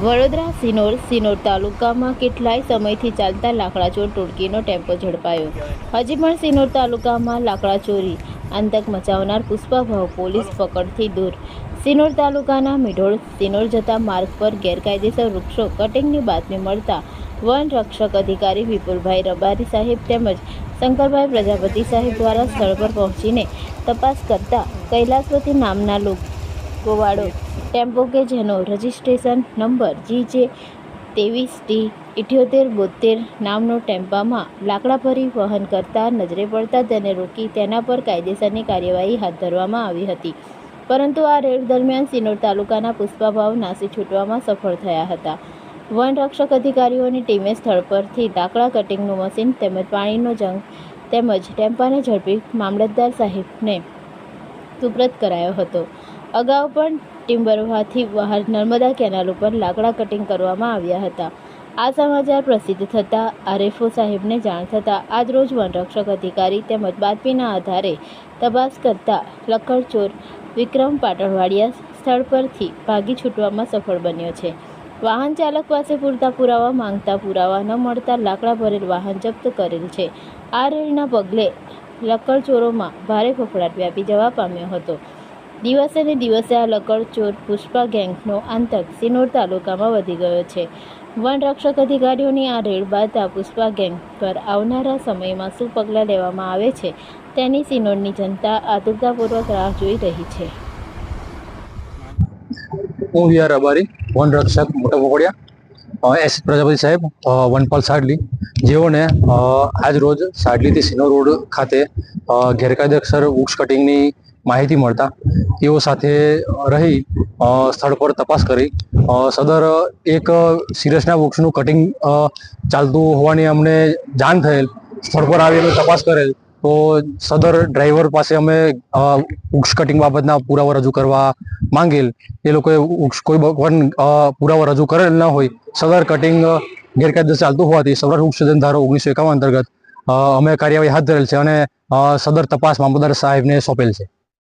વડોદરા સિનોર તાલુકામાં કેટલાય સમયથી ચાલતા લાકડાચોર ટોળકીનો ટેમ્પો ઝડપાયો। હજી પણ સિનોર તાલુકામાં લાકડાચોરી આતંક મચાવનાર પુષ્પાભાવ પોલીસ પકડથી દૂર। સિનોર તાલુકાના મિઢોળ સિનોર જતા માર્ગ પર ગેરકાયદેસર વૃક્ષો કટિંગની બાતમી મળતા વન રક્ષક અધિકારી વિપુલભાઈ રબારી સાહેબ તેમજ શંકરભાઈ પ્રજાપતિ સાહેબ દ્વારા સ્થળ પર પહોંચીને તપાસ કરતા કૈલાસપતિ નામના લોકોવાળો ટેમ્પો કે જેનો રજિસ્ટ્રેશન નંબર GJ23T7872 નામનો ટેમ્પામાં લાકડા ભરી વહન કરતા નજરે પડતા તેને રોકી તેના પર કાયદેસરની કાર્યવાહી હાથ ધરવામાં આવી હતી। પરંતુ આ રેડ દરમિયાન સિનોર તાલુકાના પુષ્પાભાવ નાસી છૂટવામાં સફળ થયા હતા। વન રક્ષક અધિકારીઓની ટીમે સ્થળ પરથી લાકડા કટિંગનું મશીન તેમજ પાણીનો જંગ તેમજ ટેમ્પાને ઝડપી મામલતદાર સાહેબને સુપ્રત કરાયો હતો। અગાઉ પણ ટિમ્બરવાથી બહાર નર્મદા કેનાલ ઉપર લાકડા કટિંગ કરવામાં આવ્યા હતા। આ સમાચાર પ્રસિદ્ધ થતાં આરએફઓ સાહેબને જાણ થતાં આજરોજ વનરક્ષક અધિકારી તેમજ બાતમીના આધારે તપાસ કરતા લક્કડચોર વિક્રમ પાટણવાડિયા સ્થળ પરથી ભાગી છૂટવામાં સફળ બન્યો છે। વાહન ચાલક પાસે પૂરતા પુરાવા માંગતા પુરાવા ન મળતા લાકડા ભરેલ વાહન જપ્ત કરેલ છે। આ રેડના પગલે લક્કડચોરોમાં ભારે ફફડાટ વ્યાપી જવા પામ્યો હતો। દિવસે ને દિવસે આ લક્કડચોર પુષ્પા ગેંગનો આતંક સિનોર તાલુકામાં વધી ગયો છે। વન રક્ષક અધિકારીઓની આ રેડ બાદ આ પુષ્પા ગેંગ પર આવનારા સમયમાં શું પગલાં લેવામાં આવે છે તેની સિનોરની જનતા આતુરતાપૂર્વક રાહ જોઈ રહી છે। હું વીઆર રબારી વન રક્ષક મોટા પોપડિયા એસ પ્રજાપતિ સાહેબ વનપાલ સાડલી જેઓને આજ રોજ સાડલીથી સિનોર રોડ ખાતે ગેરકાયદેસર વૃક્ષ કટિંગની માહિતી મળતા તેઓ સાથે રહી સ્થળ પર તપાસ કરી સદર એક સિરિયસના વૃક્ષનું કટિંગ ચાલતું હોવાની અમને જાણ થયેલ। સ્થળ પર આવીને તપાસ કરેલ તો સદર ડ્રાઈવર પાસે અમે વૃક્ષ કટિંગ બાબતના પુરાવા રજૂ કરવા માંગેલ। એ લોકોએ કોઈ પણ પુરાવા રજૂ કરેલ ન હોય। સદર કટિંગ ગેરકાયદેસર ચાલતું હોવાથી સૌરાષ્ટ્ર વૃક્ષ સર્જન ધારો 1951 અંતર્ગત અમે કાર્યવાહી હાથ ધરેલ છે અને સદર તપાસ મામલતદાર સાહેબને સોંપેલ છે।